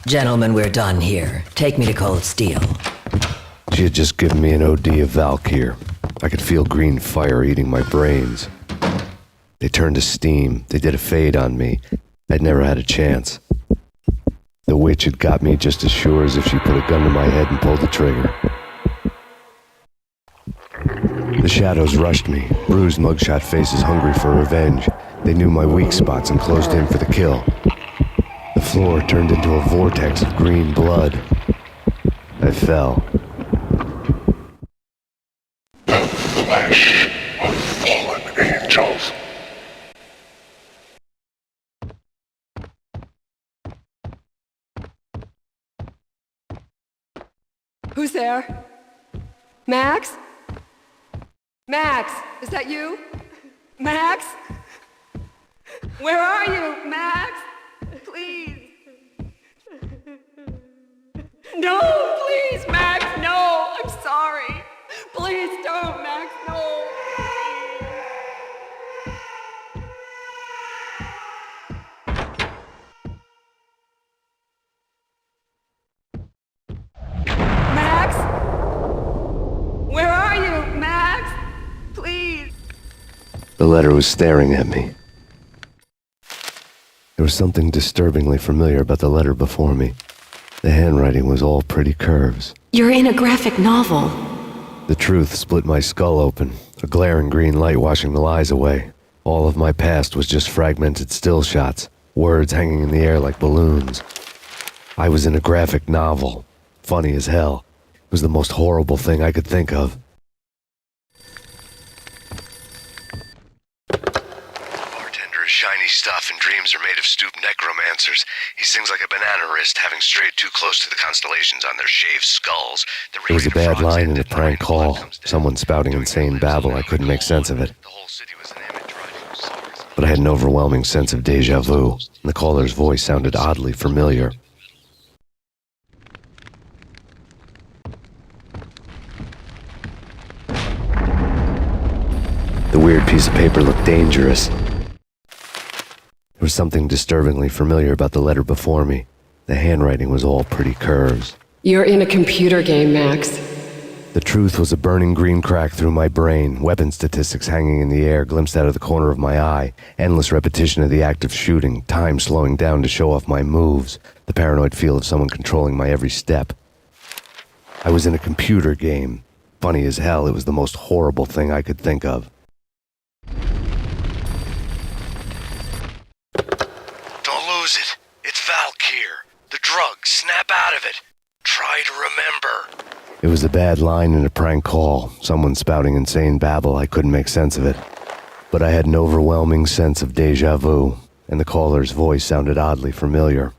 Gentlemen, we're done here. Take me to Cold Steel. She had just given me an OD of Valkyr. I could feel green fire eating my brains. They turned to steam. They did a fade on me. I'd never had a chance. The witch had got me just as sure as if she put a gun to my head and pulled the trigger. The shadows rushed me, bruised mugshot faces hungry for revenge. They knew my weak spots and closed in for the kill. The floor turned into a vortex of green blood. I fell. The flesh of fallen angels. Who's there? Max? Max, is that you? Max? Where are you, Max? Please. No, please, Max, no. I'm sorry. Please don't, Max, no. Max? Where are you, Max? Please. The letter was staring at me. There was something disturbingly familiar about the letter before me. The handwriting was all pretty curves. You're in a graphic novel. The truth split my skull open, a glaring green light washing the lies away. All of my past was just fragmented still shots, words hanging in the air like balloons. I was in a graphic novel. Funny as hell. It was the most horrible thing I could think of. Bartender is shiny stuff and dreams are made of stooped necromancers. He sings like a banana wrist, having strayed too close to the constellations on their shaved skulls. There was a bad line in a prank call. Someone spouting insane babble. I couldn't make sense of it. But I had an overwhelming sense of déjà vu, and the caller's voice sounded oddly familiar. The weird piece of paper looked dangerous. There was something disturbingly familiar about the letter before me. The handwriting was all pretty curves. You're in a computer game, Max. The truth was a burning green crack through my brain, weapon statistics hanging in the air, glimpsed out of the corner of my eye, endless repetition of the act of shooting, time slowing down to show off my moves, the paranoid feel of someone controlling my every step. I was in a computer game. Funny as hell, it was the most horrible thing I could think of. Don't lose it. It's Valkyr. The drug. Snap out of it. Try to remember. It was a bad line in a prank call. Someone spouting insane babble. I couldn't make sense of it. But I had an overwhelming sense of déjà vu, and the caller's voice sounded oddly familiar.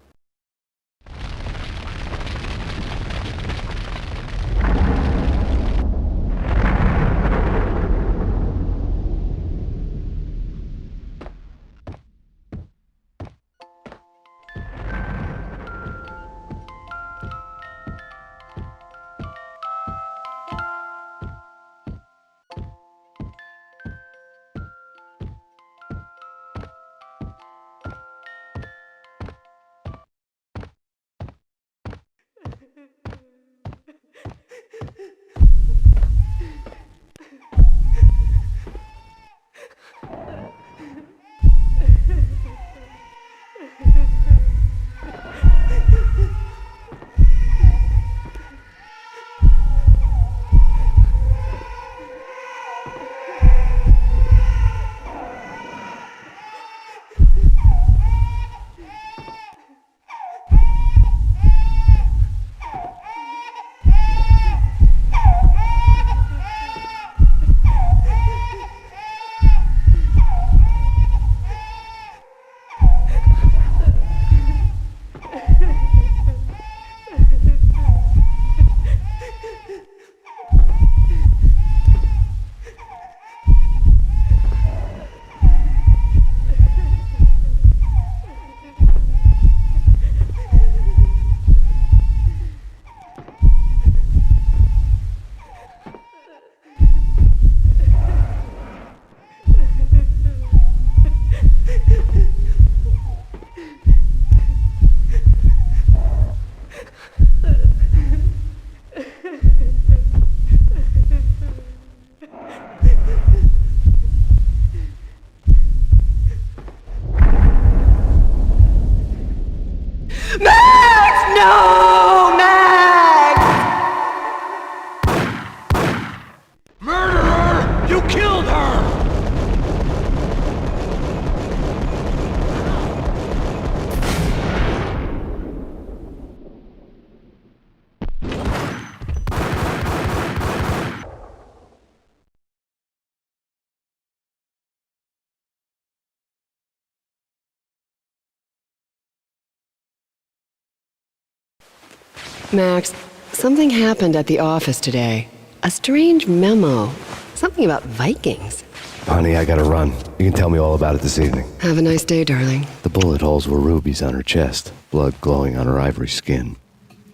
Max, something happened at the office today. A strange memo. Something about Vikings. Honey, I gotta run. You can tell me all about it this evening. Have a nice day, darling. The bullet holes were rubies on her chest, blood glowing on her ivory skin.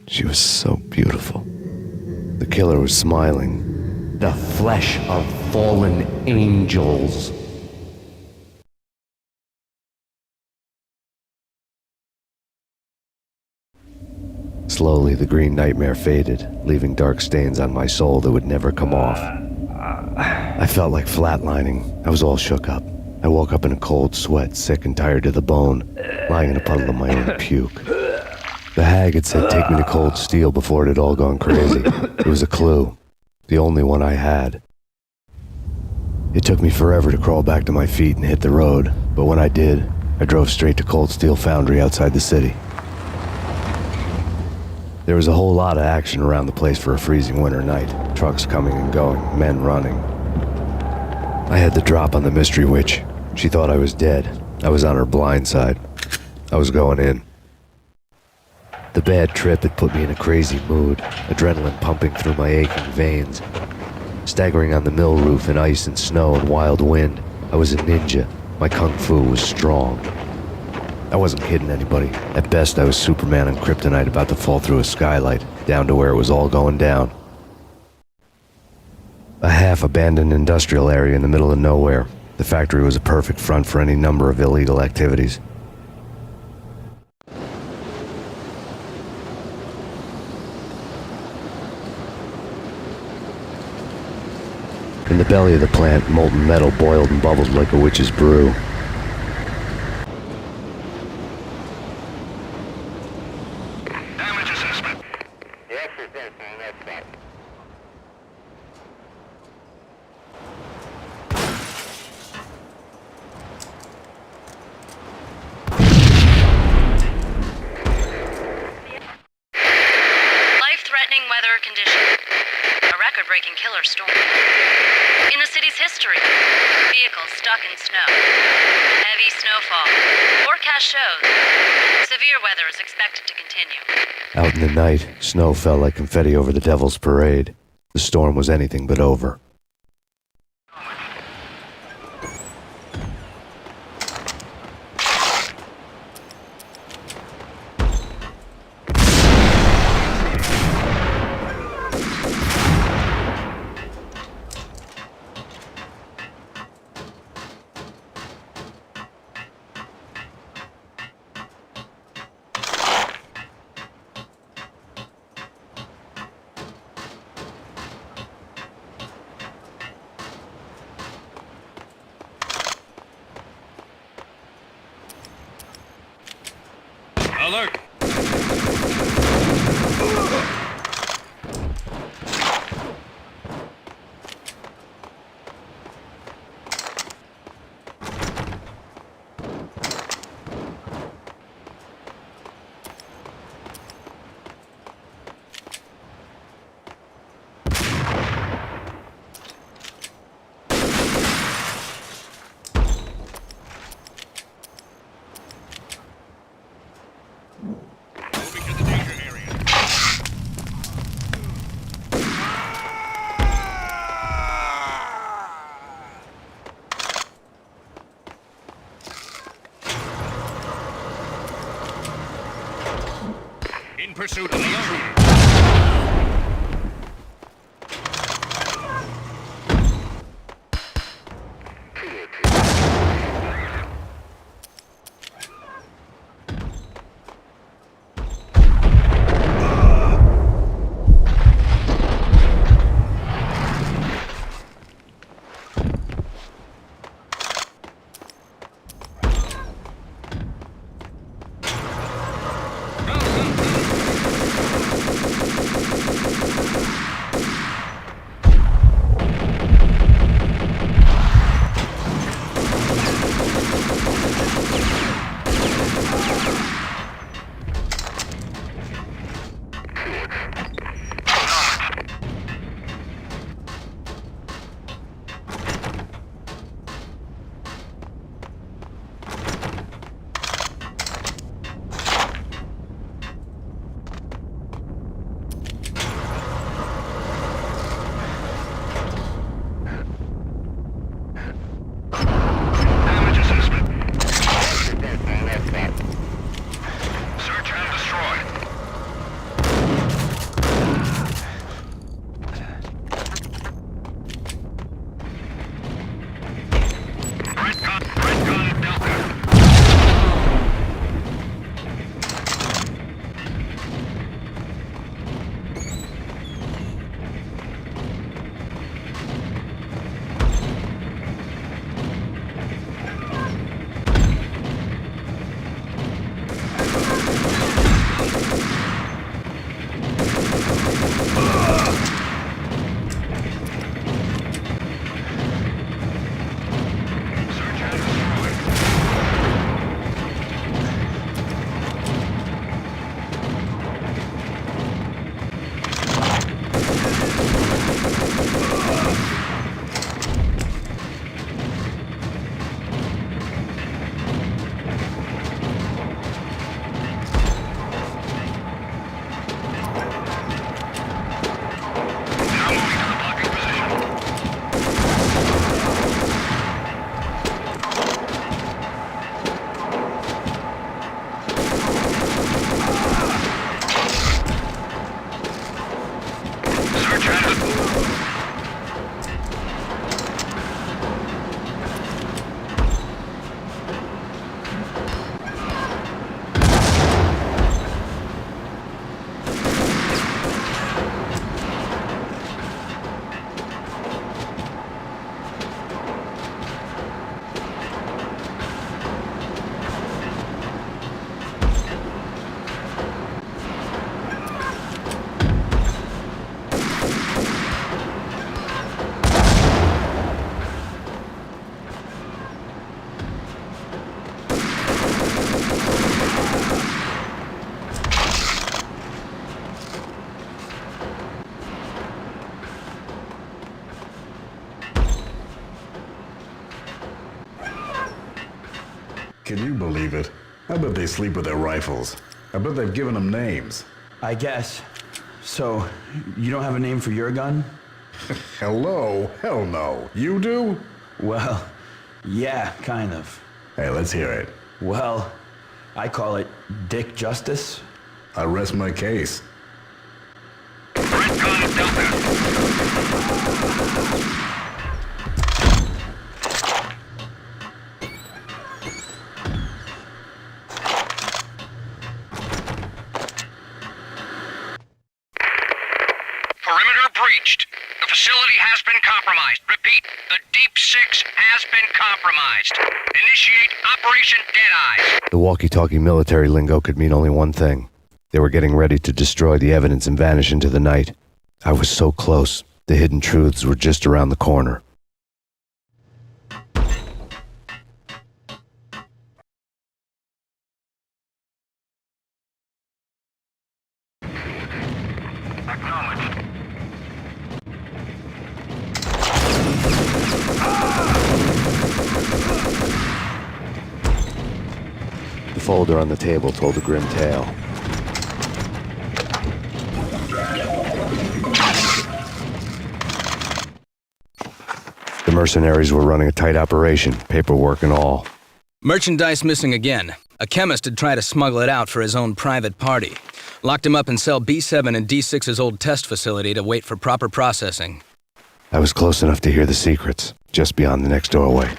She was so beautiful. The killer was smiling. The flesh of fallen angels. Slowly, the green nightmare faded, leaving dark stains on my soul that would never come off. I felt like flatlining. I was all shook up. I woke up in a cold sweat, sick and tired to the bone, lying in a puddle of my own puke. The hag had said take me to Cold Steel before it had all gone crazy. It was a clue. The only one I had. It took me forever to crawl back to my feet and hit the road, but when I did, I drove straight to Cold Steel Foundry outside the city. There was a whole lot of action around the place for a freezing winter night. Trucks coming and going, men running. I had the drop on the mystery witch. She thought I was dead. I was on her blind side. I was going in. The bad trip had put me in a crazy mood, adrenaline pumping through my aching veins. Staggering on the mill roof in ice and snow and wild wind, I was a ninja. My kung fu was strong. I wasn't kidding anybody. At best, I was Superman on kryptonite about to fall through a skylight, down to where it was all going down. A half-abandoned industrial area in the middle of nowhere. The factory was a perfect front for any number of illegal activities. In the belly of the plant, molten metal boiled and bubbled like a witch's brew. Damage assessment. Yes, that's that. Life-threatening weather conditions. A record-breaking killer storm. In the city's history, vehicles stuck in snow. Heavy snowfall. Forecast shows severe weather is expected to continue. Out in the night, snow fell like confetti over the Devil's Parade. The storm was anything but over. Alert! In pursuit of the enemy. Damage assessment. Search and destroy. Red gun Delta. Can you believe it? I bet they sleep with their rifles. I bet they've given them names. I guess. So, you don't have a name for your gun? Hello? Hell no. You do? Well, yeah, kind of. Hey, let's hear it. Well, I call it Dick Justice. I rest my case. Red gun Delta. Perimeter breached. The facility has been compromised. Repeat, the Deep Six has been compromised. Initiate Operation Deadeye. The walkie-talkie military lingo could mean only one thing. They were getting ready to destroy the evidence and vanish into the night. I was so close. The hidden truths were just around the corner. Acknowledged. The folder on the table told a grim tale. The mercenaries were running a tight operation, paperwork and all. Merchandise missing again. A chemist had tried to smuggle it out for his own private party. Locked him up in cell B7 in D6's old test facility to wait for proper processing. I was close enough to hear the secrets, just beyond the next doorway.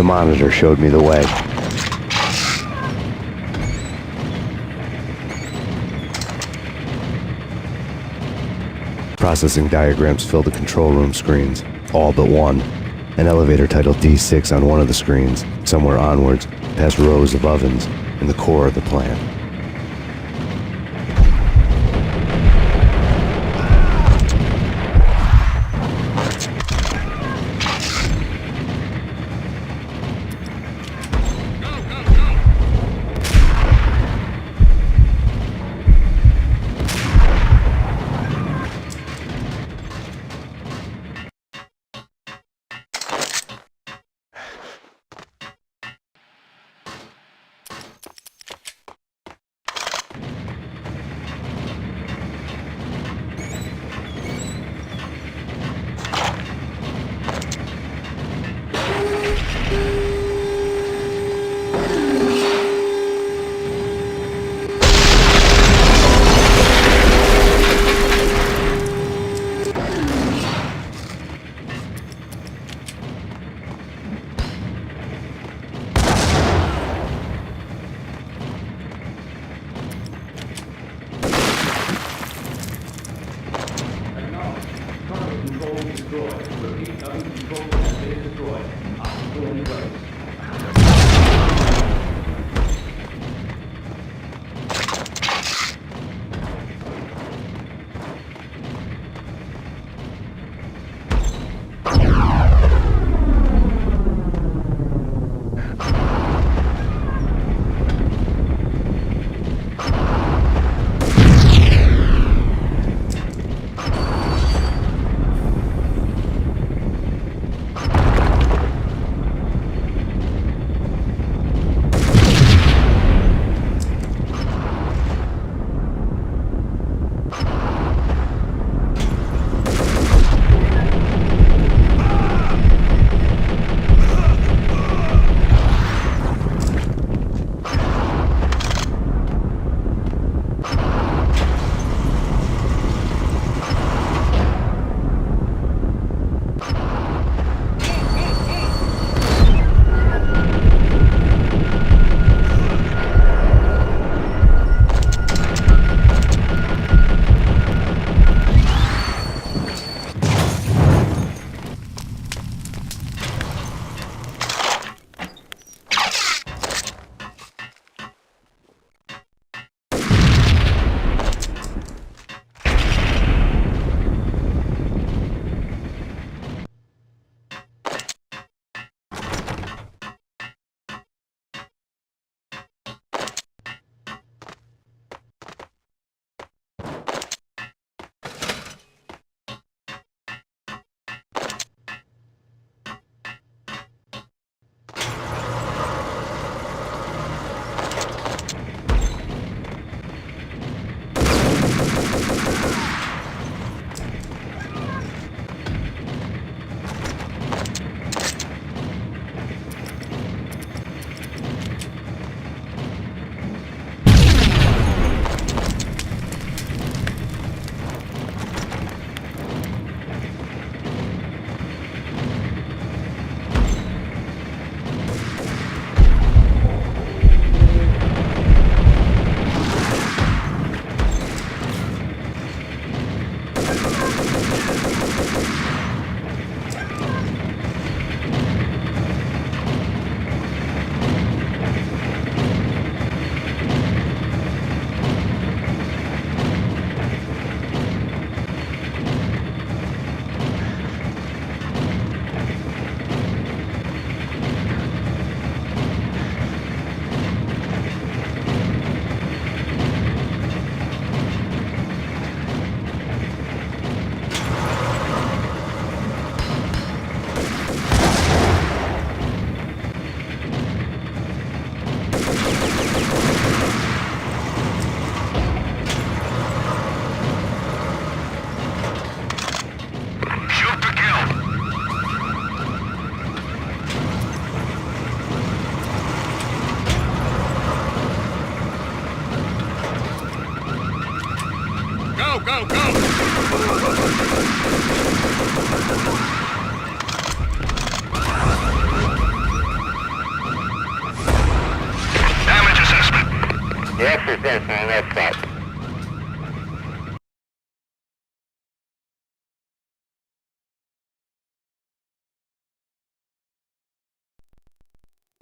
The monitor showed me the way. Processing diagrams filled the control room screens, all but one. An elevator titled D6 on one of the screens, somewhere onwards, past rows of ovens, in the core of the plant.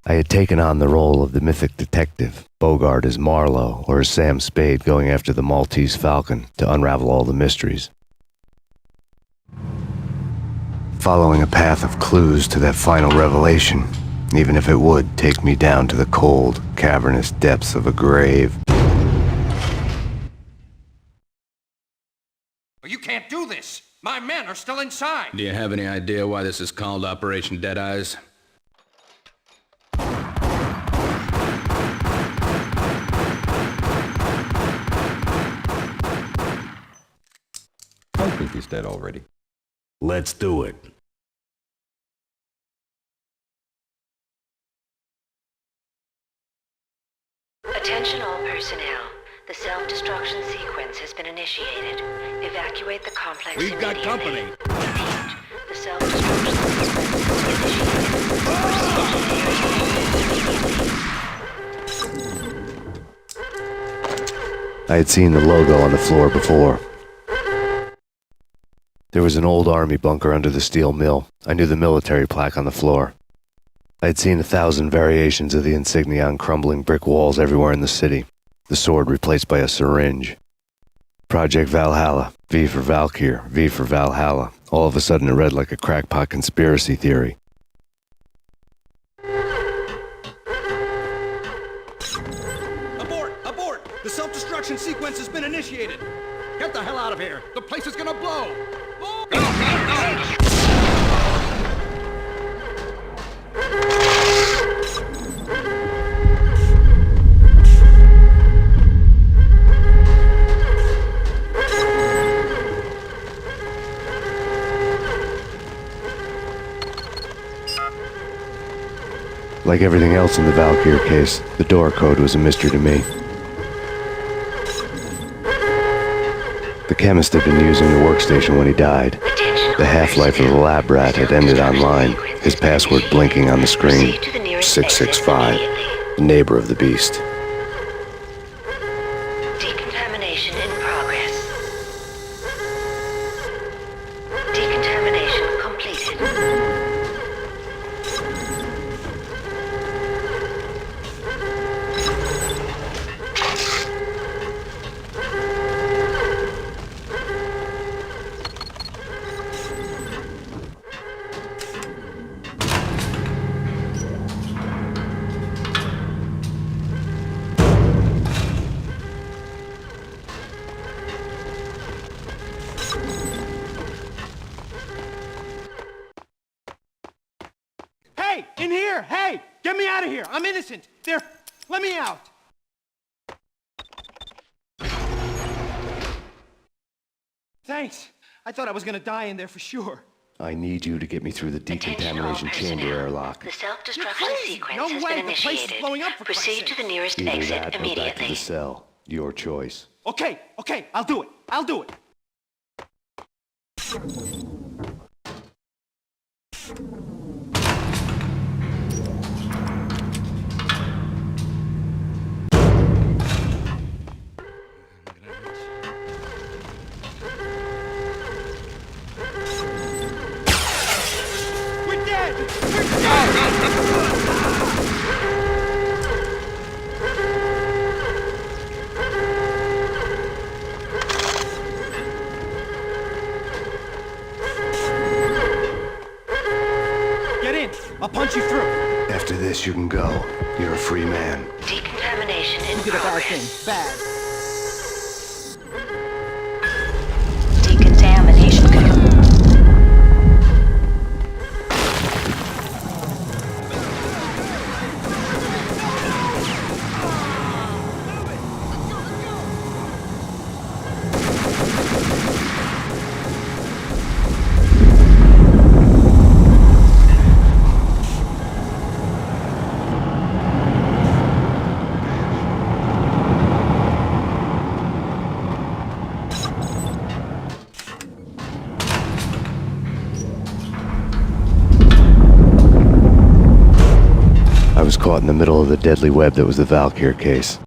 I had taken on the role of the mythic detective, Bogart as Marlowe or as Sam Spade going after the Maltese Falcon to unravel all the mysteries. Following a path of clues to that final revelation, even if it would take me down to the cold, cavernous depths of a grave. You can't do this! My men are still inside! Do you have any idea why this is called Operation Deadeyes? I think he's dead already. Let's do it. Attention all personnel. The self-destruction sequence has been initiated. Evacuate the complex We've got company. Repeat. The self-destruction sequence has been initiated. I had seen the logo on the floor before. There was an old army bunker under the steel mill. I knew the military plaque on the floor. I had seen 1,000 variations of the insignia on crumbling brick walls everywhere in the city. The sword replaced by a syringe. Project Valhalla, V for Valkyr, V for Valhalla. All of a sudden it read like a crackpot conspiracy theory. Abort! Abort! The self-destruction sequence has been initiated! Get the hell out of here! The place is gonna blow! Like everything else in the Valkyr case, the door code was a mystery to me. The chemist had been using the workstation when he died. The half-life of the lab rat had ended online, his password blinking on the screen. 665, the neighbor of the beast. Decontamination in progress. Decontamination completed. Hey! In here! Hey! Get me out of here! I'm innocent! There! Let me out! Thanks! I thought I was gonna die in there for sure. I need you to get me through the decontamination chamber airlock. The self-destruction sequence No has way, been the place is initiated. blowing up for Proceed Christ's to the nearest Either exit that or back to immediately. the cell. Your choice. Okay, I'll do it. I'll do it. We're dead! We're dead! Get in! I'll punch you through! After this, you can go. You're a free man. Decontamination in You did a bad thing. progress. Bad. Decontamination. I was caught in the middle of the deadly web that was the Valkyr case.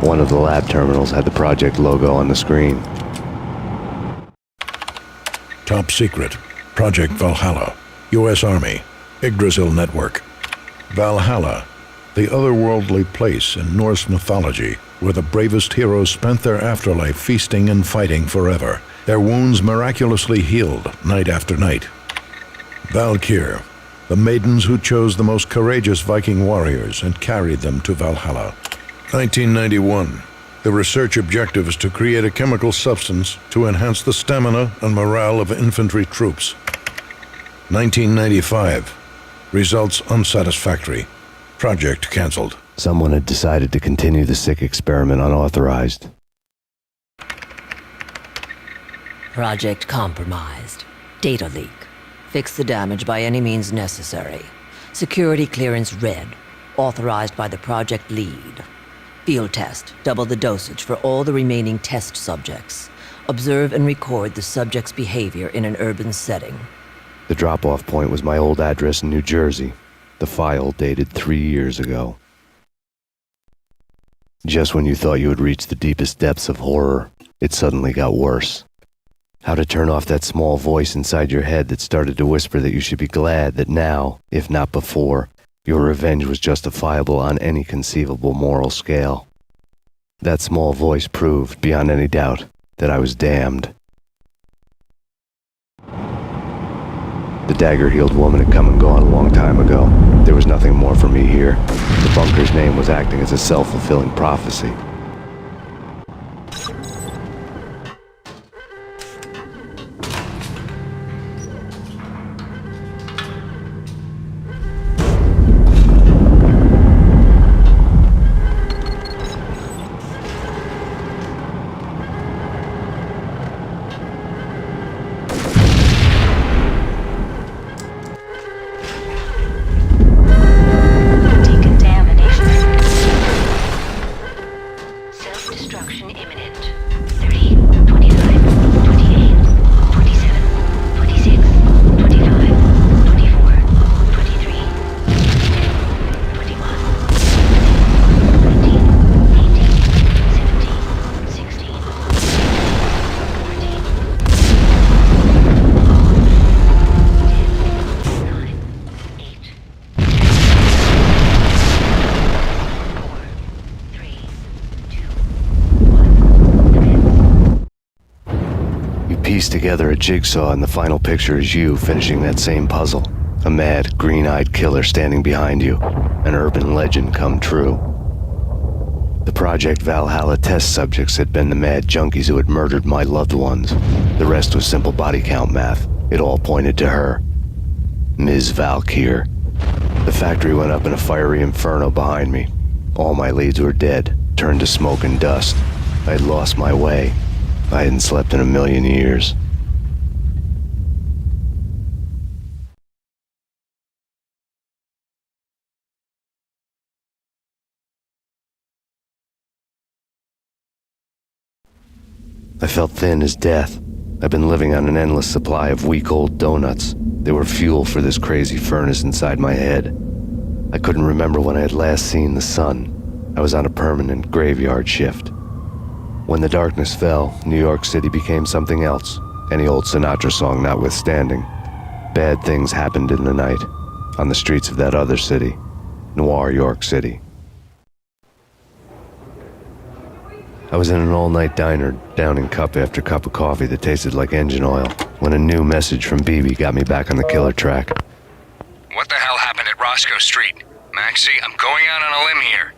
One of the lab terminals had the project logo on the screen. Top secret. Project Valhalla. U.S. Army. Yggdrasil Network. Valhalla, the otherworldly place in Norse mythology where the bravest heroes spent their afterlife feasting and fighting forever, their wounds miraculously healed night after night. Valkyr, the maidens who chose the most courageous Viking warriors and carried them to Valhalla. 1991. The research objective is to create a chemical substance to enhance the stamina and morale of infantry troops. 1995. Results unsatisfactory. Project cancelled. Someone had decided to continue the sick experiment unauthorized. Project compromised. Data leak. Fix the damage by any means necessary. Security clearance red. Authorized by the project lead. Field test. Double the dosage for all the remaining test subjects. Observe and record the subject's behavior in an urban setting. The drop-off point was my old address in New Jersey. The file dated 3 years ago. Just when you thought you had reached the deepest depths of horror, it suddenly got worse. How to turn off that small voice inside your head that started to whisper that you should be glad that now, if not before, your revenge was justifiable on any conceivable moral scale. That small voice proved, beyond any doubt, that I was damned. The dagger-heeled woman had come and gone a long time ago. There was nothing more for me here. The bunker's name was acting as a self-fulfilling prophecy. Piece together a jigsaw, and the final picture is you finishing that same puzzle. A mad, green-eyed killer standing behind you. An urban legend come true. The Project Valhalla test subjects had been the mad junkies who had murdered my loved ones. The rest was simple body count math. It all pointed to her. Ms. Valkyr. The factory went up in a fiery inferno behind me. All my leads were dead, turned to smoke and dust. I had lost my way. I hadn't slept in a million years. I felt thin as death. I've been living on an endless supply of week-old donuts. They were fuel for this crazy furnace inside my head. I couldn't remember when I had last seen the sun. I was on a permanent graveyard shift. When the darkness fell, New York City became something else, any old Sinatra song notwithstanding. Bad things happened in the night, on the streets of that other city, Noir York City. I was in an all-night diner, downing cup after cup of coffee that tasted like engine oil, when a new message from BB got me back on the killer track. What the hell happened at Roscoe Street? Maxie, I'm going out on a limb here.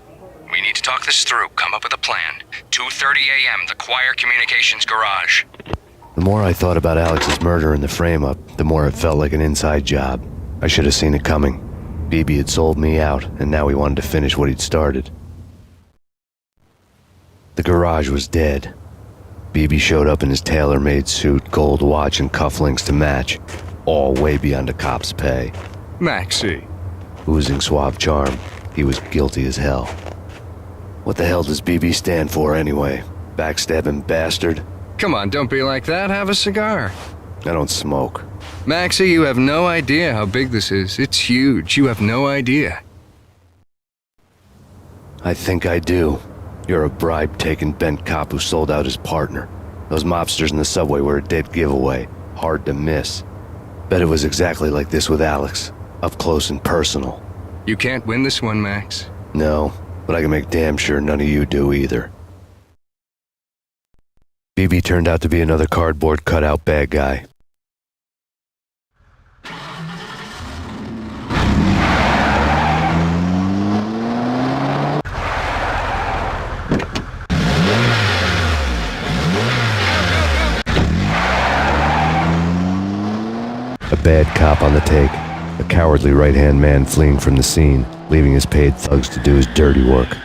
We need to talk this through, come up with a plan. 2:30 a.m., the Choir Communications Garage. The more I thought about Alex's murder and the frame-up, the more it felt like an inside job. I should have seen it coming. BB had sold me out, and now he wanted to finish what he'd started. The garage was dead. BB showed up in his tailor-made suit, gold watch, and cufflinks to match, all way beyond a cop's pay. Maxie. Oozing suave charm, he was guilty as hell. What the hell does BB stand for anyway? Backstabbing bastard? Come on, don't be like that. Have a cigar. I don't smoke. Maxie, you have no idea how big this is. It's huge. You have no idea. I think I do. You're a bribe-taking bent cop who sold out his partner. Those mobsters in the subway were a dead giveaway. Hard to miss. Bet it was exactly like this with Alex. Up close and personal. You can't win this one, Max. No, but I can make damn sure none of you do either. BB turned out to be another cardboard cutout bad guy. A bad cop on the take, a cowardly right-hand man fleeing from the scene, leaving his paid thugs to do his dirty work.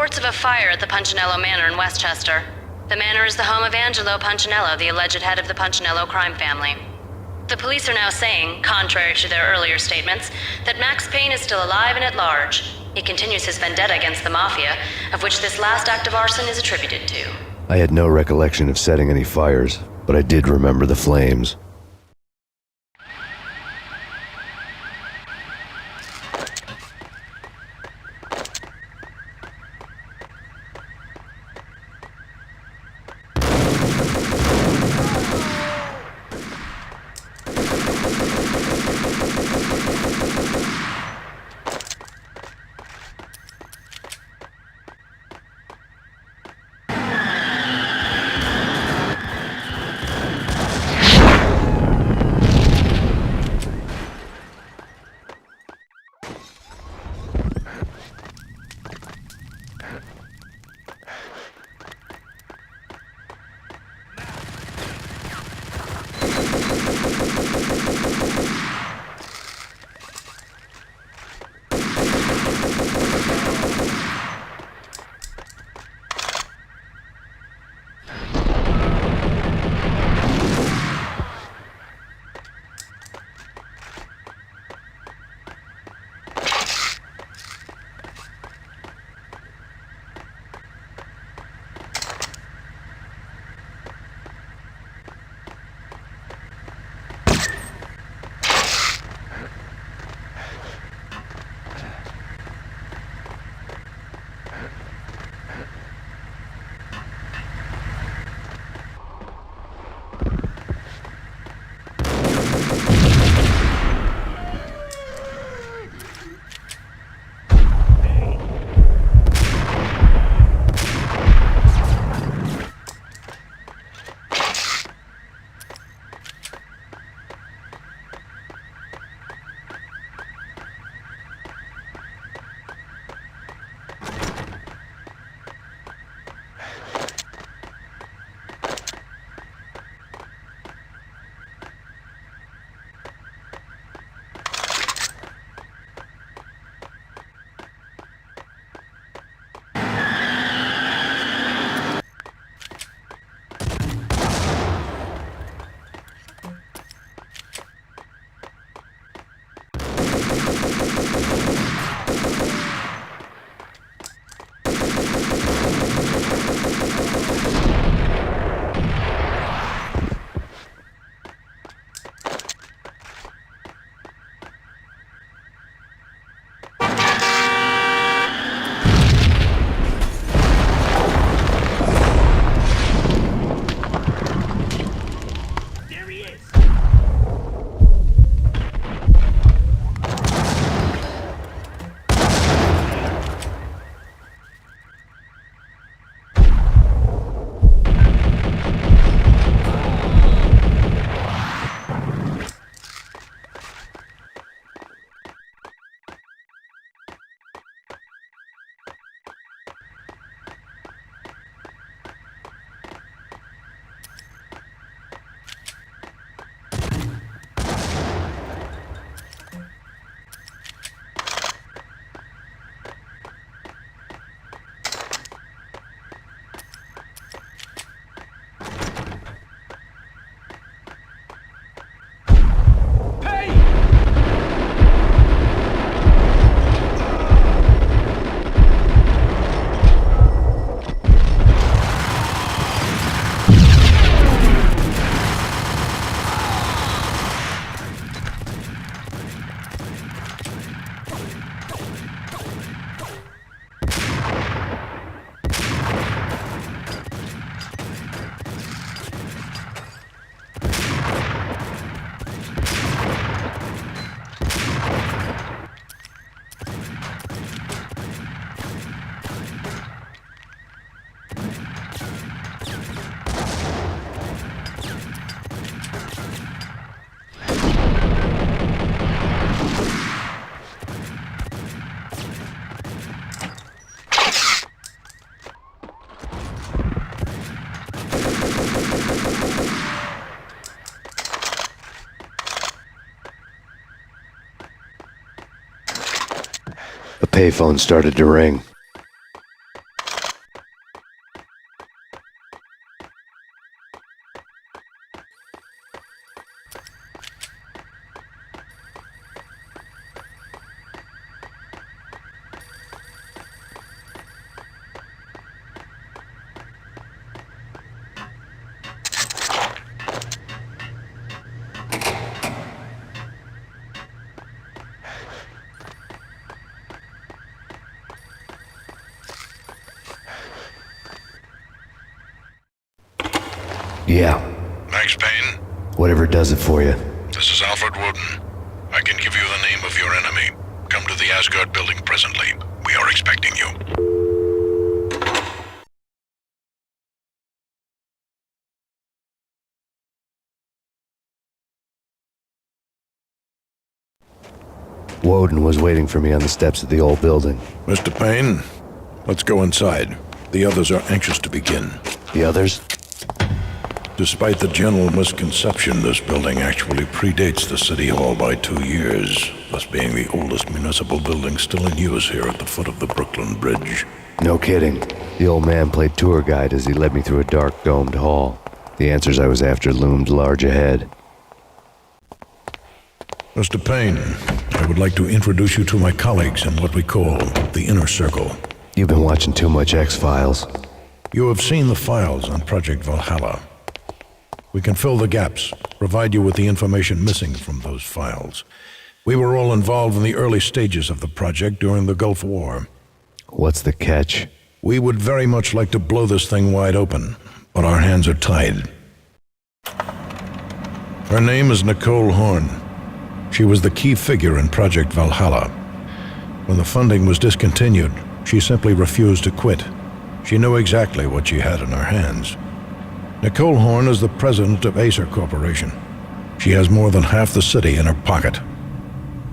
reports of a fire at the Punchinello Manor in Westchester. The manor is the home of Angelo Punchinello, the alleged head of the Punchinello crime family. The police are now saying, contrary to their earlier statements, that Max Payne is still alive and at large. He continues his vendetta against the Mafia, of which this last act of arson is attributed to. I had no recollection of setting any fires, but I did remember the flames. A payphone started to ring. Yeah. Max Payne? Whatever does it for you. This is Alfred Woden. I can give you the name of your enemy. Come to the Asgard building presently. We are expecting you. Woden was waiting for me on the steps of the old building. Mr. Payne, let's go inside. The others are anxious to begin. The others? Despite the general misconception, this building actually predates the City Hall by 2 years, thus being the oldest municipal building still in use here at the foot of the Brooklyn Bridge. No kidding. The old man played tour guide as he led me through a dark, domed hall. The answers I was after loomed large ahead. Mr. Payne, I would like to introduce you to my colleagues in what we call the Inner Circle. You've been watching too much X-Files. You have seen the files on Project Valhalla. We can fill the gaps, provide you with the information missing from those files. We were all involved in the early stages of the project during the Gulf War. What's the catch? We would very much like to blow this thing wide open, but our hands are tied. Her name is Nicole Horn. She was the key figure in Project Valhalla. When the funding was discontinued, she simply refused to quit. She knew exactly what she had in her hands. Nicole Horn is the president of Acer Corporation. She has more than half the city in her pocket.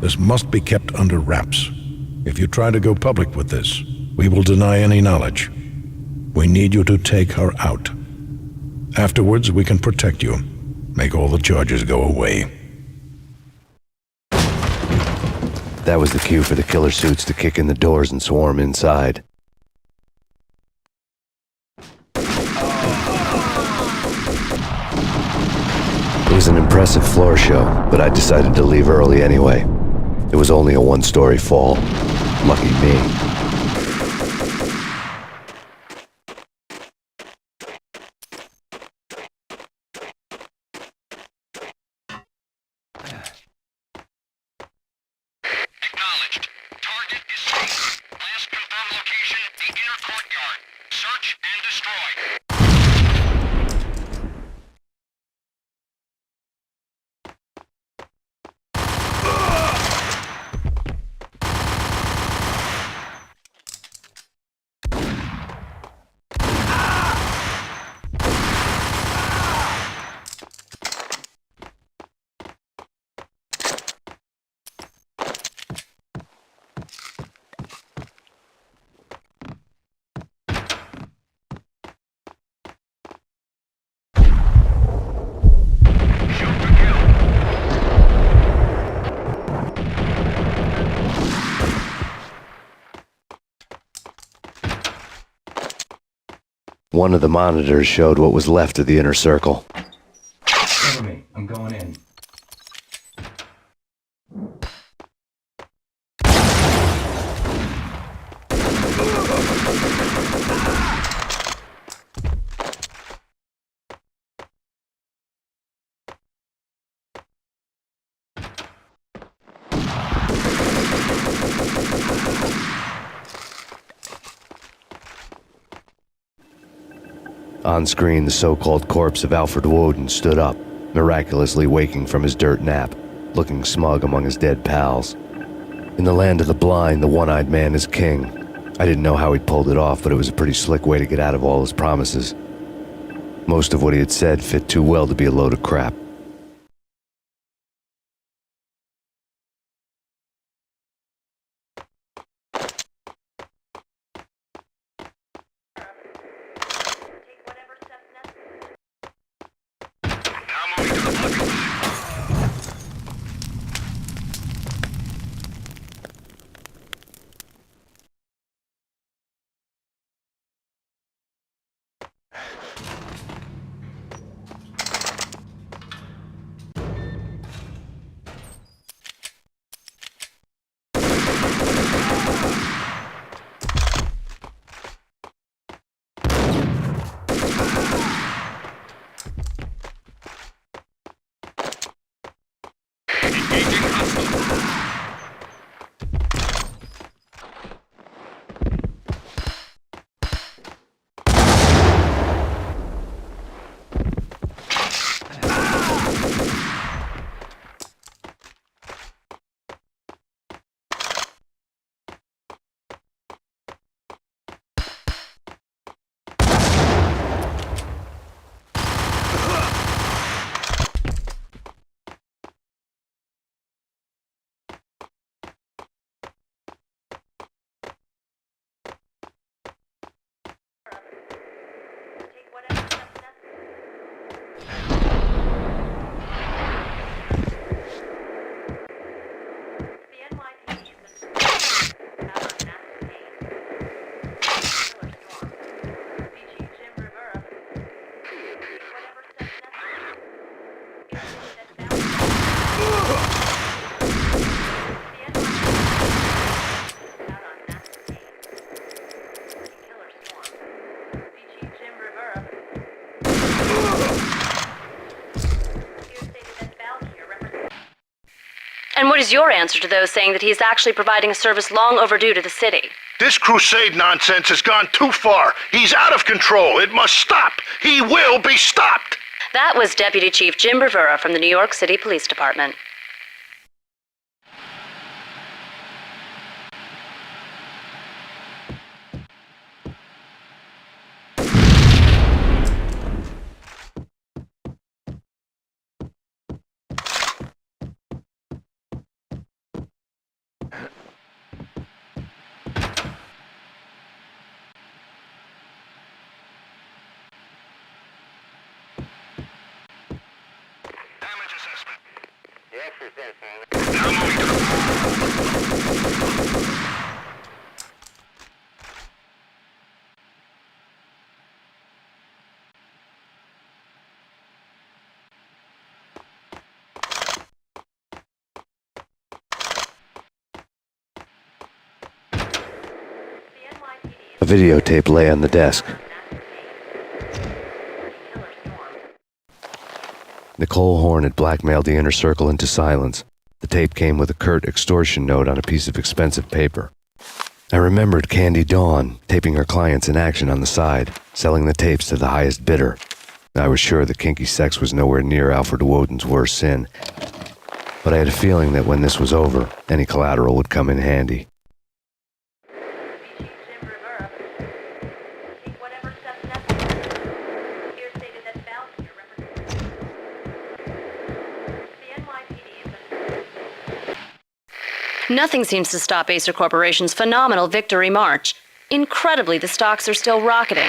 This must be kept under wraps. If you try to go public with this, we will deny any knowledge. We need you to take her out. Afterwards, we can protect you, make all the charges go away. That was the cue for the killer suits to kick in the doors and swarm inside. It was an impressive floor show, but I decided to leave early anyway. It was only a one-story fall. Lucky me. Acknowledged. Target is Smoker. Last confirmed location, the inner courtyard. Search and destroy. One of the monitors showed what was left of the inner circle. Cover me. I'm going in. On screen, the so-called corpse of Alfred Woden stood up, miraculously waking from his dirt nap, looking smug among his dead pals. In the land of the blind, the one-eyed man is king. I didn't know how he'd pulled it off, but it was a pretty slick way to get out of all his promises. Most of what he had said fit too well to be a load of crap. And what is your answer to those saying that he is actually providing a service long overdue to the city? This crusade nonsense has gone too far. He's out of control. It must stop. He will be stopped. That was Deputy Chief Jim Rivera from the New York City Police Department. A videotape lay on the desk. Nicole Horn had blackmailed the inner circle into silence. The tape came with a curt extortion note on a piece of expensive paper. I remembered Candy Dawn taping her clients in action on the side, selling the tapes to the highest bidder. I was sure that kinky sex was nowhere near Alfred Woden's worst sin, but I had a feeling that when this was over, any collateral would come in handy. Nothing seems to stop Acer Corporation's phenomenal victory march. Incredibly, the stocks are still rocketing.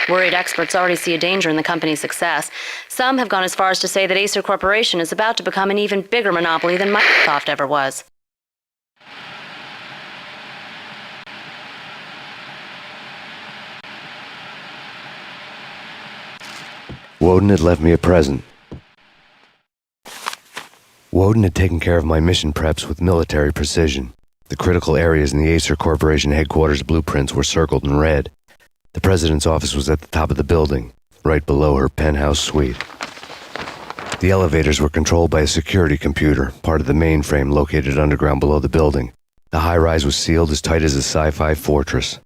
Worried experts already see a danger in the company's success. Some have gone as far as to say that Acer Corporation is about to become an even bigger monopoly than Microsoft ever was. Woden had left me a present. Woden had taken care of my mission preps with military precision. The critical areas in the Acer Corporation headquarters blueprints were circled in red. The president's office was at the top of the building, right below her penthouse suite. The elevators were controlled by a security computer, part of the mainframe located underground below the building. The high-rise was sealed as tight as a sci-fi fortress.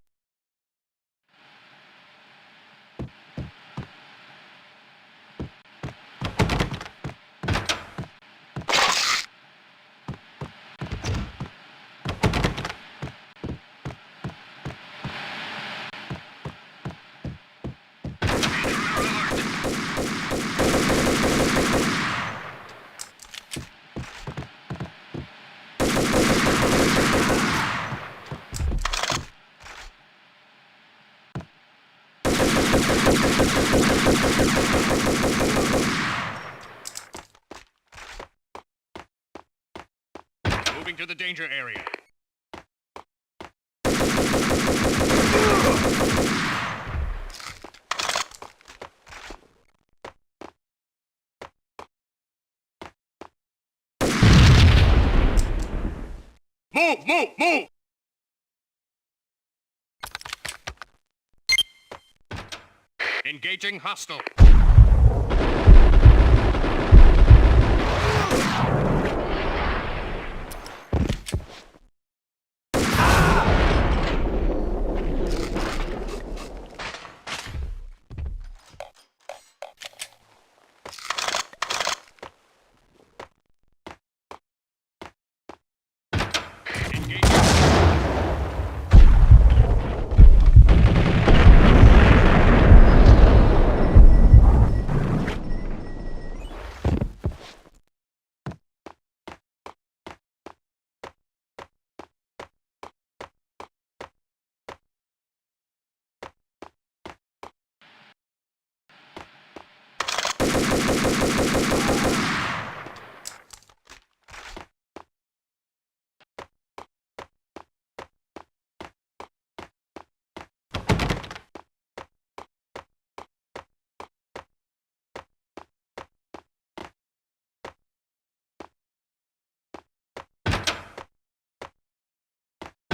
Moving to the danger area. Move! Engaging hostile.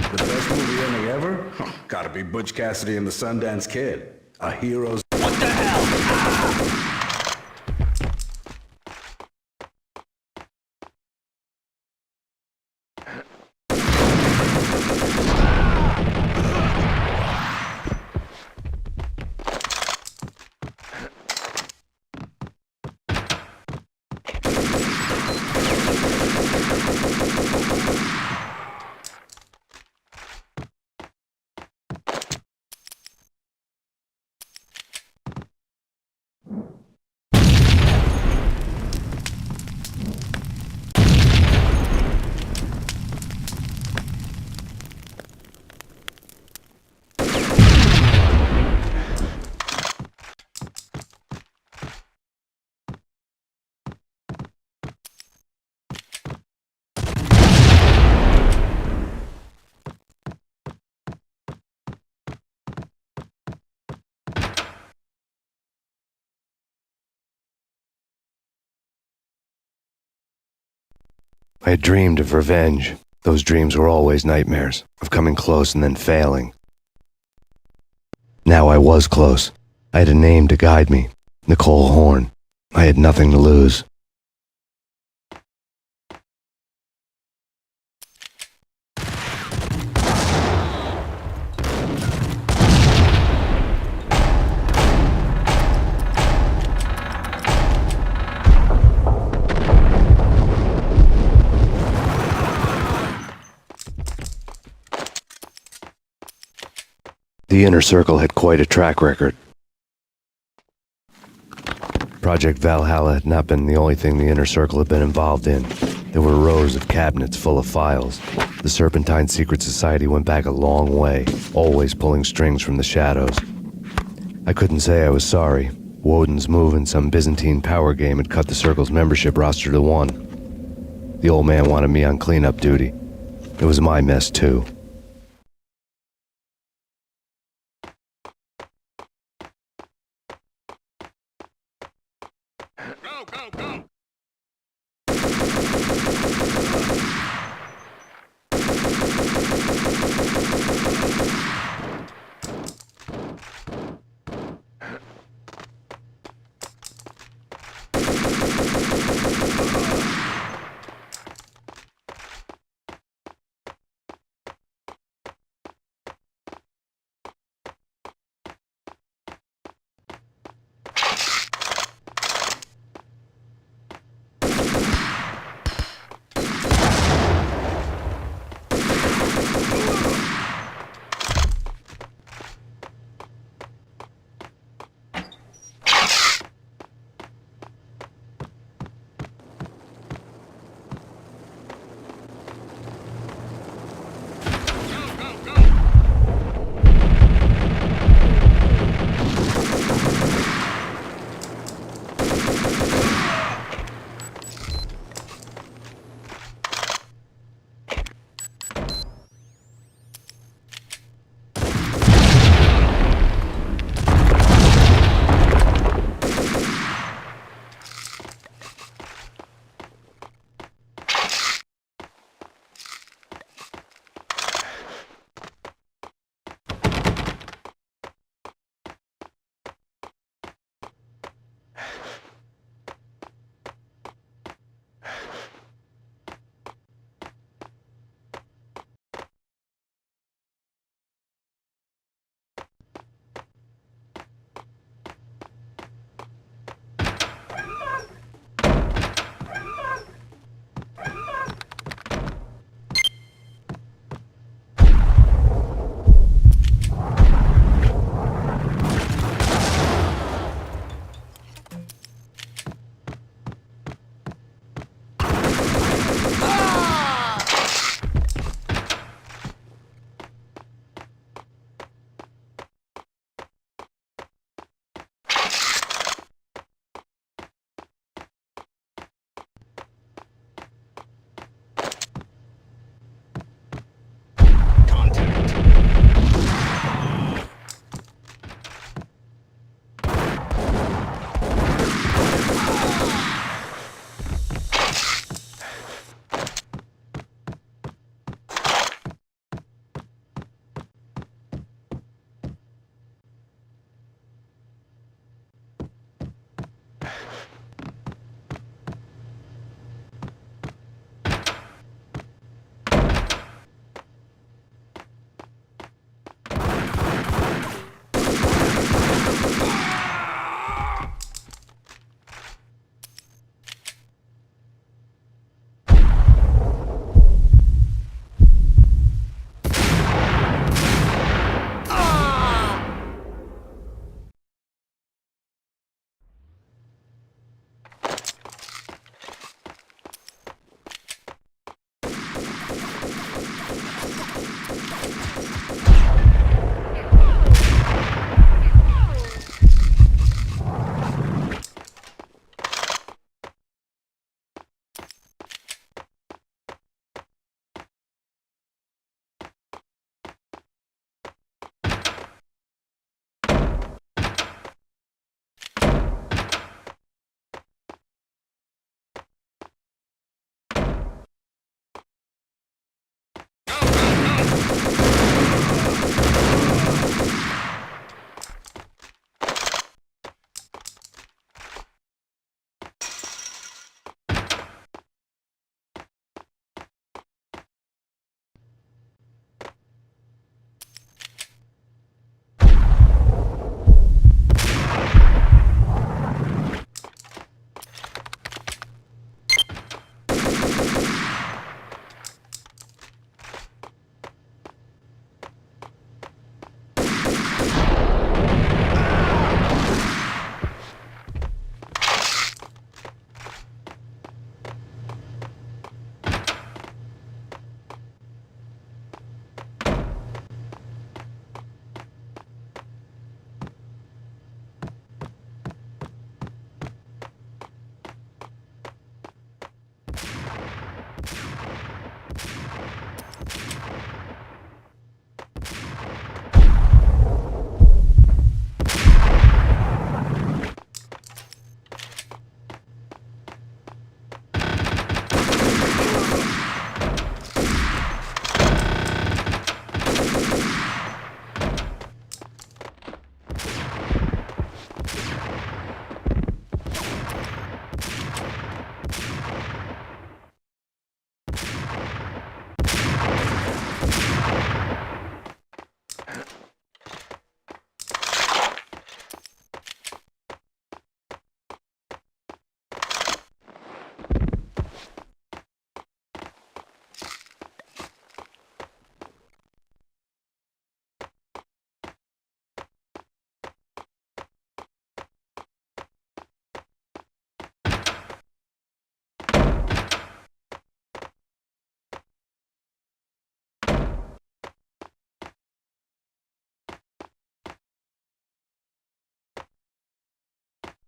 The best movie ending ever? Gotta be Butch Cassidy and the Sundance Kid. A hero's... What the hell? I had dreamed of revenge. Those dreams were always nightmares, of coming close and then failing. Now I was close. I had a name to guide me, Nicole Horn. I had nothing to lose. The Inner Circle had quite a track record. Project Valhalla had not been the only thing the Inner Circle had been involved in. There were rows of cabinets full of files. The Serpentine Secret Society went back a long way, always pulling strings from the shadows. I couldn't say I was sorry. Woden's move in some Byzantine power game had cut the Circle's membership roster to 1. The old man wanted me on cleanup duty. It was my mess, too.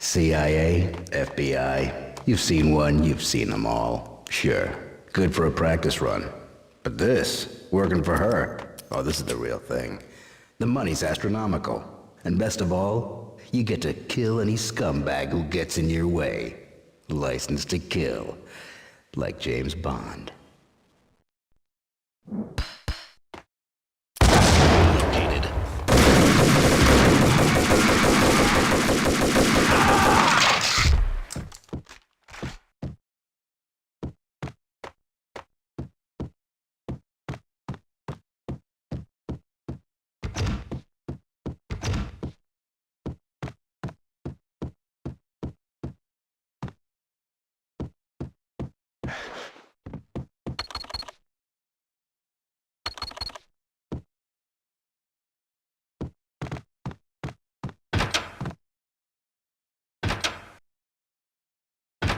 CIA, FBI, you've seen one, you've seen them all. Sure, good for a practice run. But this, working for her, oh, this is the real thing. The money's astronomical. And best of all, you get to kill any scumbag who gets in your way. License to kill. Like James Bond. Located.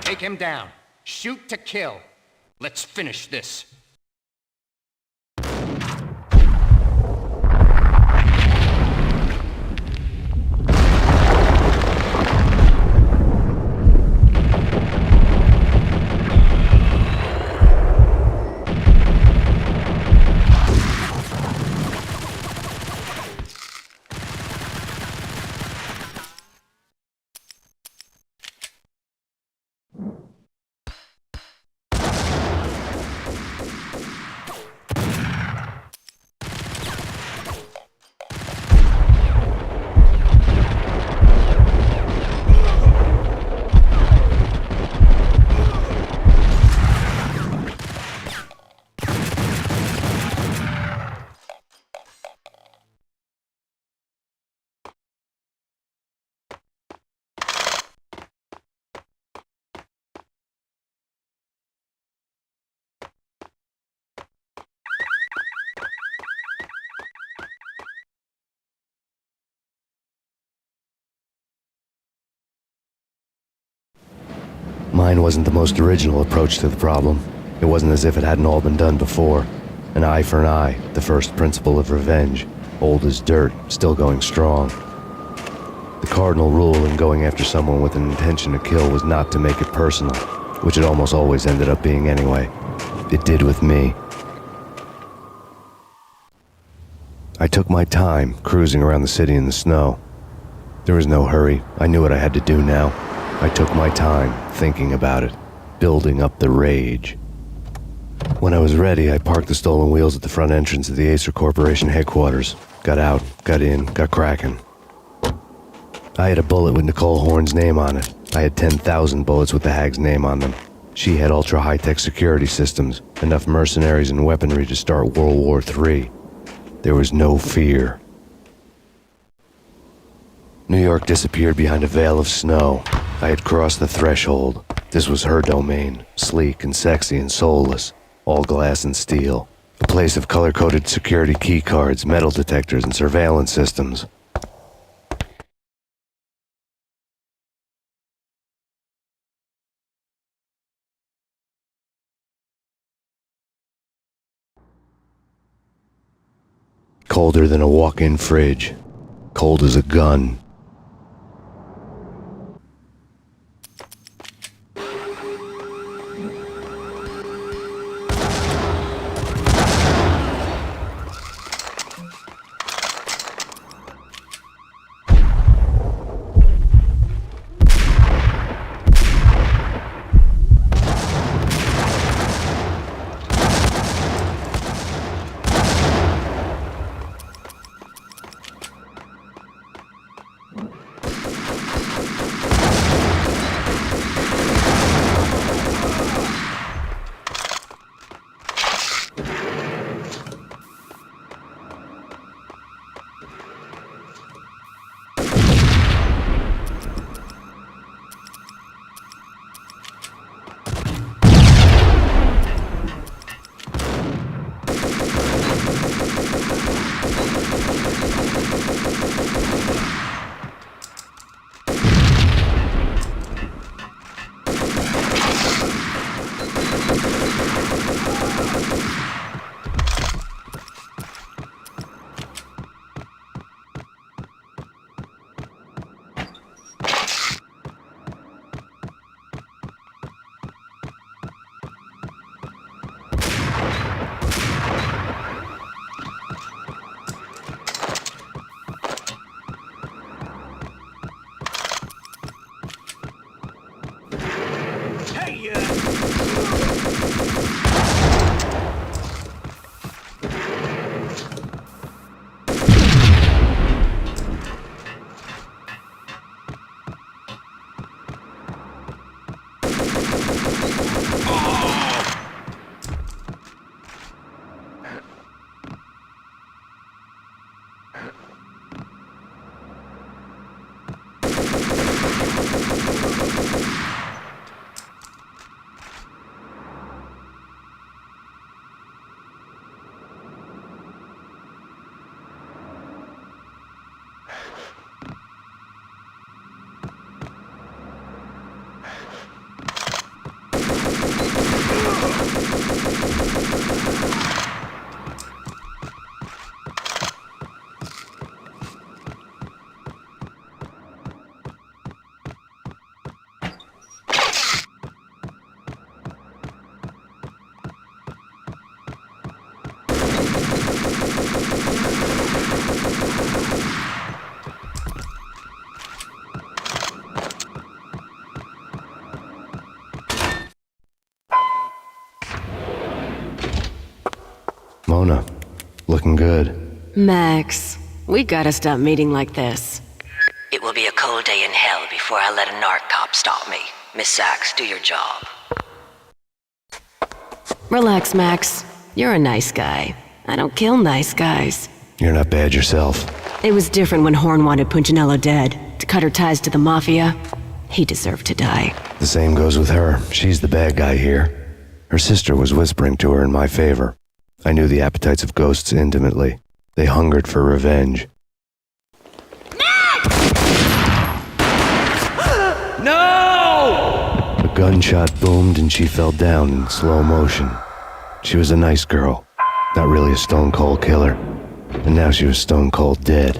Take him down. Shoot to kill. Let's finish this. Mine wasn't the most original approach to the problem. It wasn't as if it hadn't all been done before. An eye for an eye, the first principle of revenge. Old as dirt, still going strong. The cardinal rule in going after someone with an intention to kill was not to make it personal, which it almost always ended up being anyway. It did with me. I took my time, cruising around the city in the snow. There was no hurry. I knew what I had to do now. I took my time, thinking about it, building up the rage. When I was ready, I parked the stolen wheels at the front entrance of the Acer Corporation headquarters. Got out, got in, got cracking. I had a bullet with Nicole Horn's name on it. I had 10,000 bullets with the hag's name on them. She had ultra-high-tech security systems, enough mercenaries and weaponry to start World War III. There was no fear. New York disappeared behind a veil of snow. I had crossed the threshold. This was her domain, sleek and sexy and soulless, all glass and steel. A place of color-coded security keycards, metal detectors, and surveillance systems. Colder than a walk-in fridge. Cold as a gun. Mona, looking good. Max, we gotta stop meeting like this. It will be a cold day in hell before I let a narc cop stop me. Miss Sachs, do your job. Relax, Max. You're a nice guy. I don't kill nice guys. You're not bad yourself. It was different when Horn wanted Punchinello dead, to cut her ties to the Mafia. He deserved to die. The same goes with her. She's the bad guy here. Her sister was whispering to her in my favor. I knew the appetites of ghosts intimately. They hungered for revenge. No! A gunshot boomed and she fell down in slow motion. She was a nice girl, not really a stone-cold killer. And now she was stone-cold dead.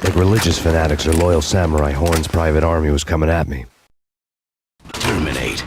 Like religious fanatics or loyal samurai, Horn's private army was coming at me. Terminate.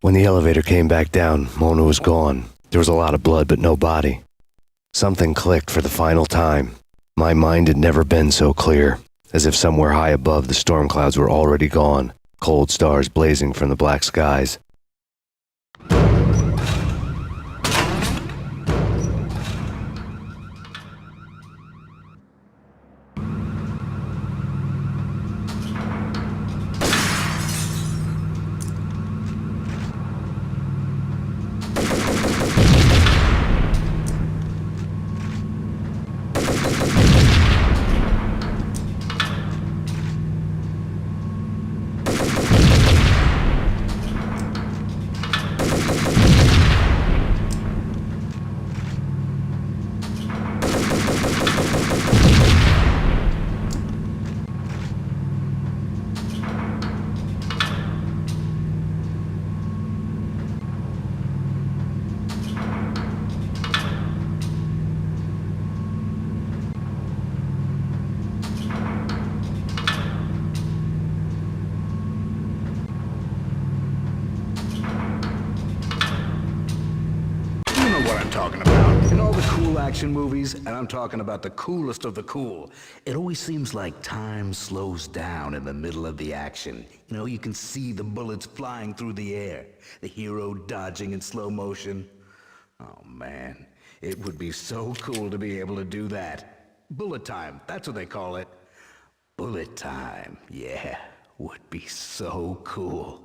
When the elevator came back down, Mona was gone. There was a lot of blood, but no body. Something clicked for the final time. My mind had never been so clear, as if somewhere high above the storm clouds were already gone, cold stars blazing from the black skies. Talking about. In all the cool action movies, and I'm talking about the coolest of the cool, it always seems like time slows down in the middle of the action. You know, you can see the bullets flying through the air, the hero dodging in slow motion. Oh man, it would be so cool to be able to do that. Bullet time, that's what they call it. Bullet time, yeah, would be so cool.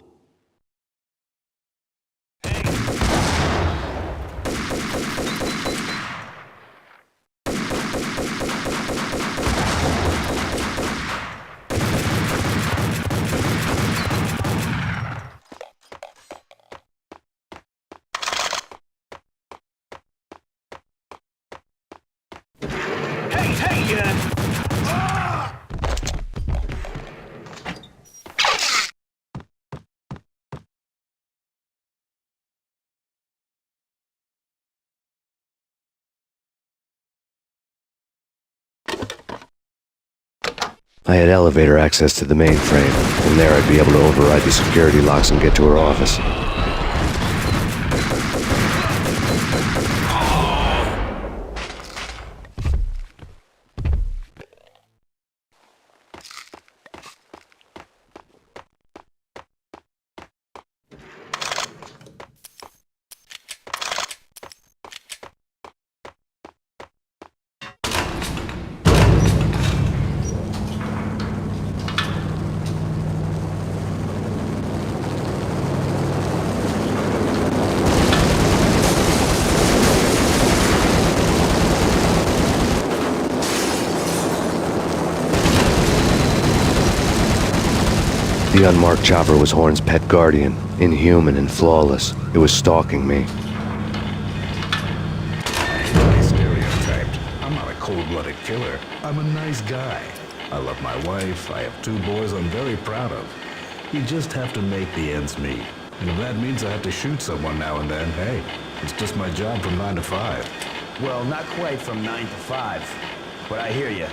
I had elevator access to the mainframe. From there I'd be able to override the security locks and get to her office. The unmarked chopper was Horn's pet guardian, inhuman and flawless. It was stalking me. I'm stereotyped. I'm not a cold-blooded killer. I'm a nice guy. I love my wife. I have 2 boys I'm very proud of. You just have to make the ends meet. And if that means I have to shoot someone now and then, hey, it's just my job from 9 to 5. Well, not quite from 9 to 5, but I hear you.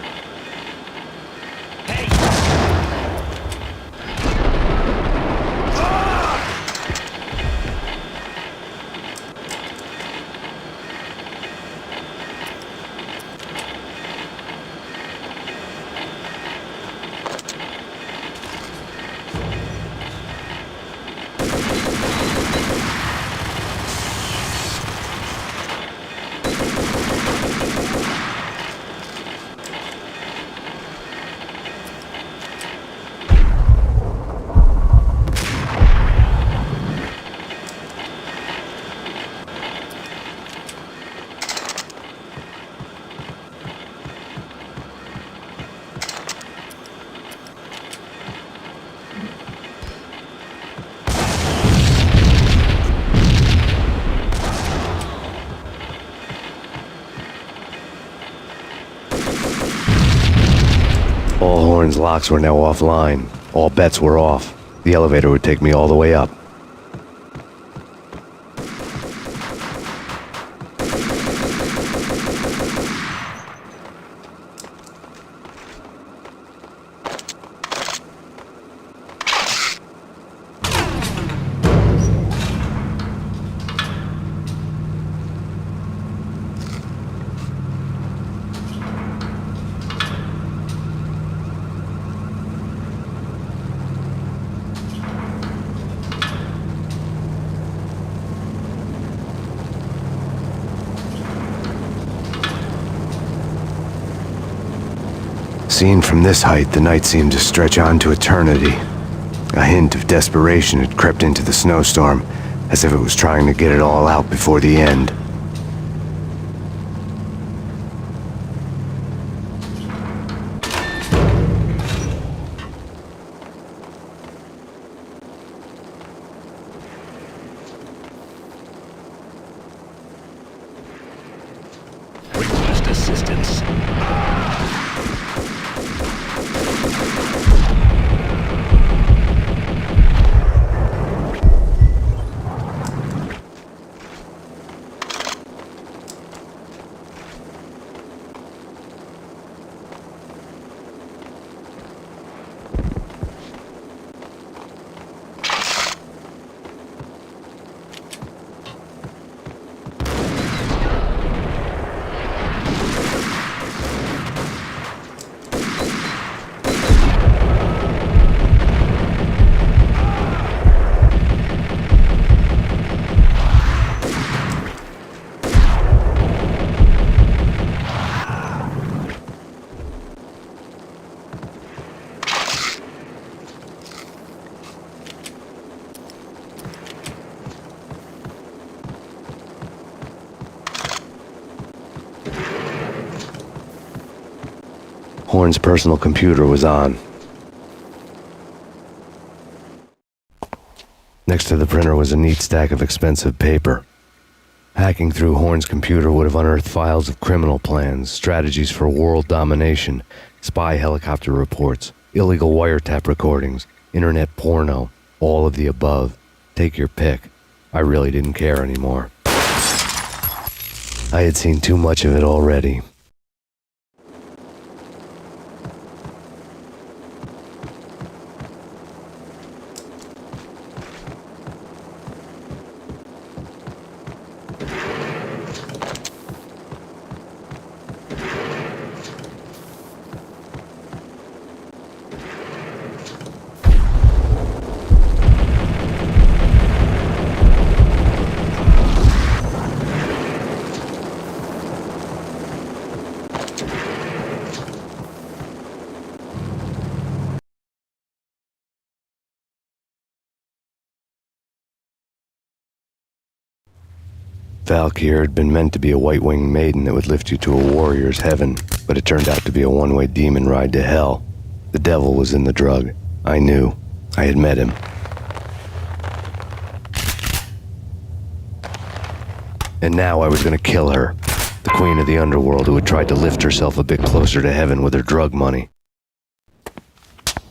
All Horn's locks were now offline. All bets were off. The elevator would take me all the way up. Seen from this height, the night seemed to stretch on to eternity. A hint of desperation had crept into the snowstorm, as if it was trying to get it all out before the end. Request assistance. Horn's personal computer was on. Next to the printer was a neat stack of expensive paper. Hacking through Horn's computer would have unearthed files of criminal plans, strategies for world domination, spy helicopter reports, illegal wiretap recordings, internet porno, all of the above. Take your pick. I really didn't care anymore. I had seen too much of it already. Valkyr had been meant to be a white-winged maiden that would lift you to a warrior's heaven, but it turned out to be a one-way demon ride to hell. The devil was in the drug. I knew. I had met him. And now I was going to kill her, the queen of the underworld who had tried to lift herself a bit closer to heaven with her drug money.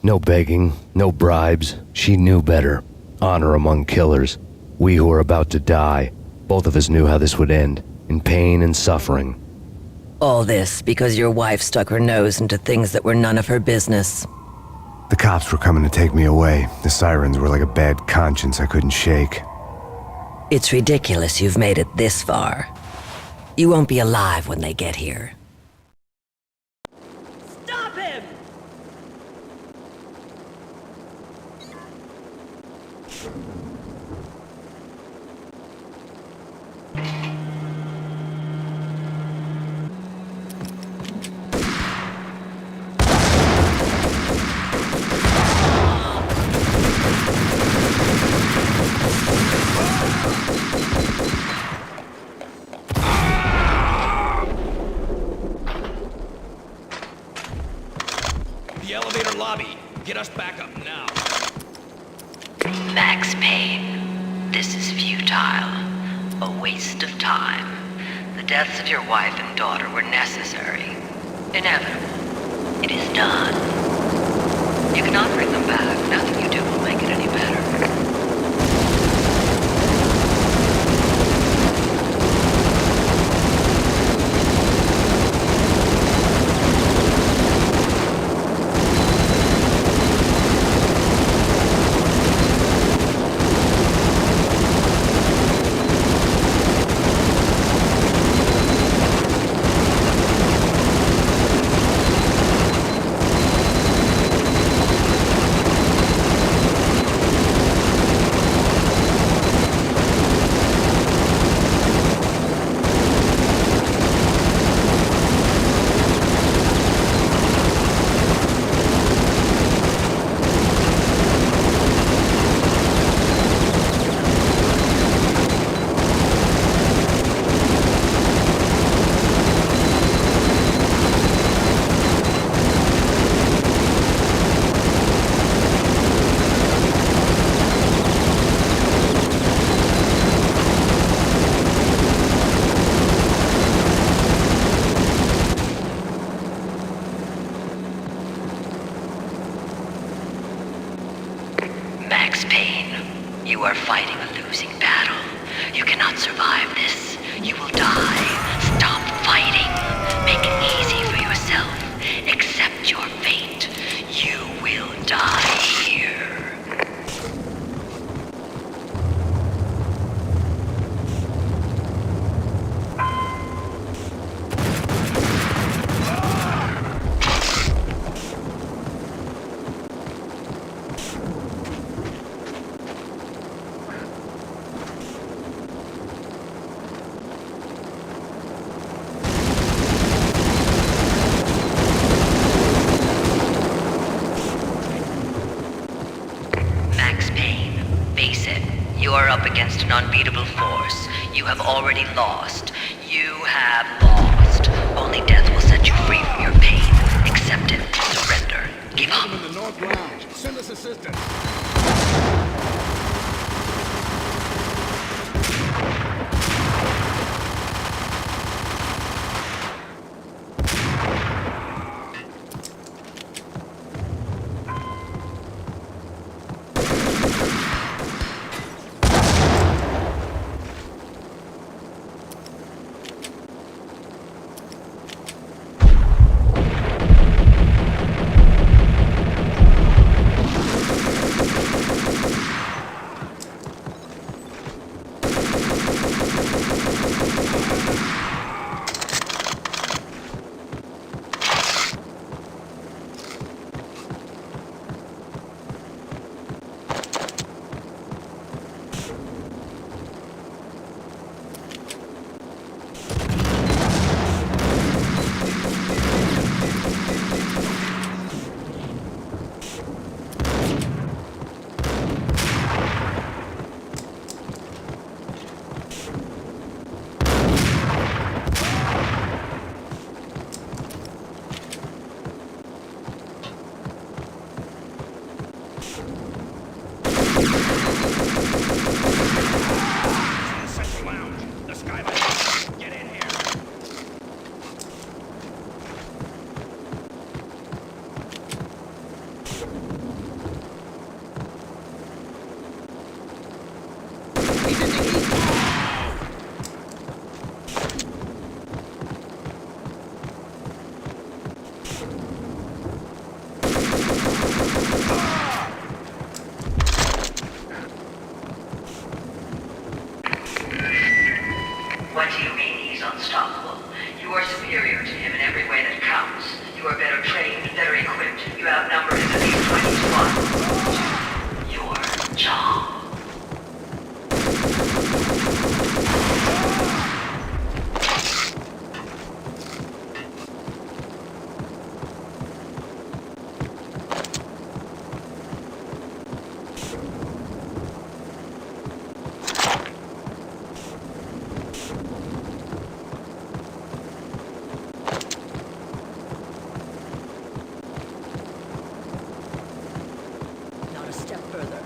No begging, no bribes. She knew better. Honor among killers. We who were about to die. Both of us knew how this would end. In pain and suffering. All this because your wife stuck her nose into things that were none of her business. The cops were coming to take me away. The sirens were like a bad conscience I couldn't shake. It's ridiculous you've made it this far. You won't be alive when they get here. Stop him! The elevator lobby. Get us back up now. Max Payne, this is futile. A waste of time. The deaths of your wife and daughter were necessary. Inevitable. It is done. You cannot bring them back. Nothing you do will make it any better. Max Payne, you are fighting a losing battle. You cannot survive this. You will die. Stop fighting. Make it easy for yourself. Accept your fate. You will die here. You are up against an unbeatable force. You have already lost. You have lost. Only death will set you free from your pain. Accept it. Surrender. Give up. In the North Lounge. Send us assistance. What do you mean he's unstoppable? You are superior to him in every way that counts. You are better trained, better equipped. You outnumber him at least 20 to 1. Your job. Not a step further.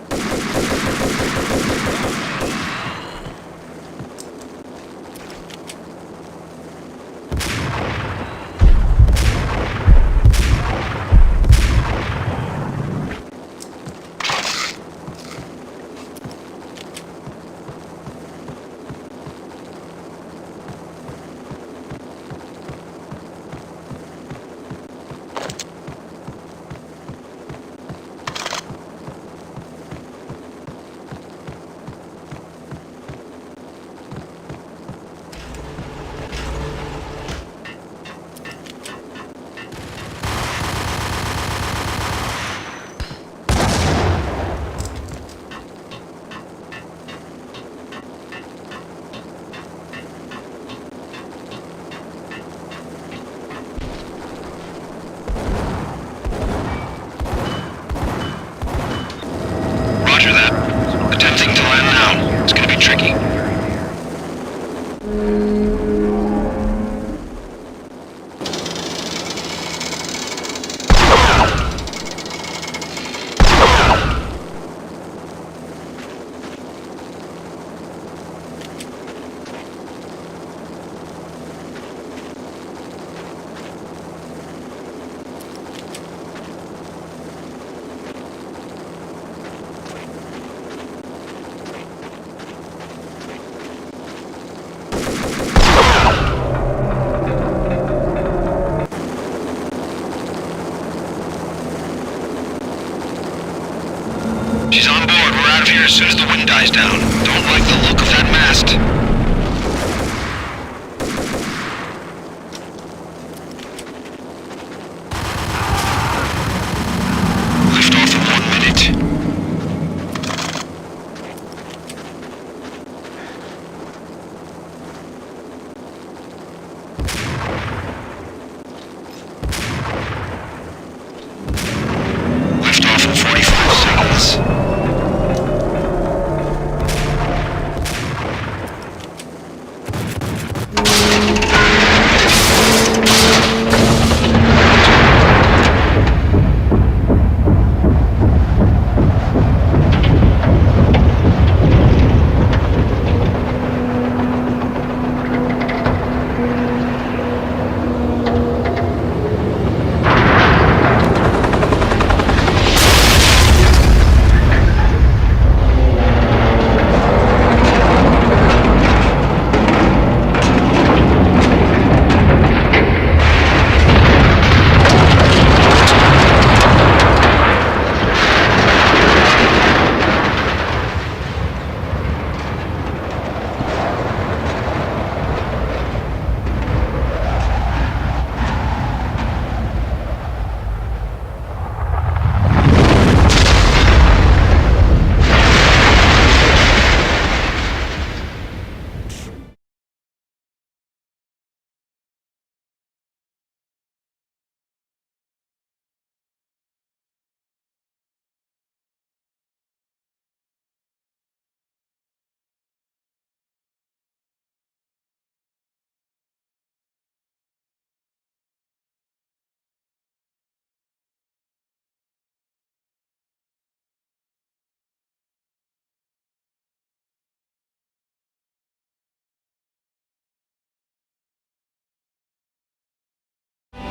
Roger that. Attempting to land now. It's gonna be tricky. She's on board. We're out of here as soon as the wind dies down. Don't like the look of that mast. Lift off in 1 minute. Lift off in 45 seconds.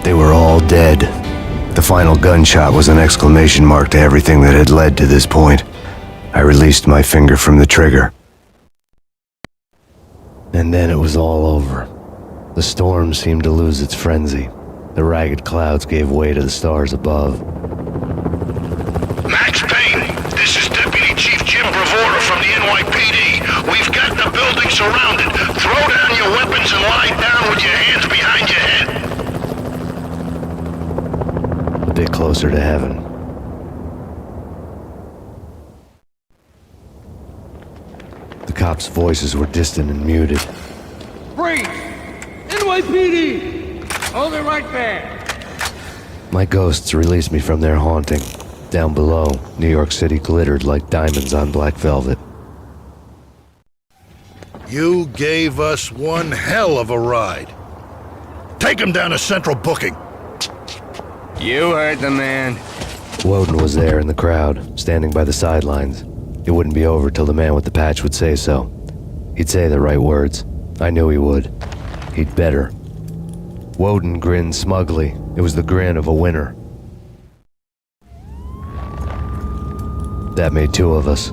They were all dead. The final gunshot was an exclamation mark to everything that had led to this point. I released my finger from the trigger. And then it was all over. The storm seemed to lose its frenzy. The ragged clouds gave way to the stars above. Max Payne, this is Deputy Chief Jim Bravura from the NYPD. We've got the building surrounded. Throw down your weapons and lie down with your hands behind your head. A bit closer to heaven. The cops' voices were distant and muted. Freeze! NYPD! Hold it right there! My ghosts released me from their haunting. Down below, New York City glittered like diamonds on black velvet. You gave us one hell of a ride. Take him down to Central Booking. You heard the man. Woden was there in the crowd, standing by the sidelines. It wouldn't be over till the man with the patch would say so. He'd say the right words. I knew he would. He'd better. Woden grinned smugly. It was the grin of a winner. That made two of us.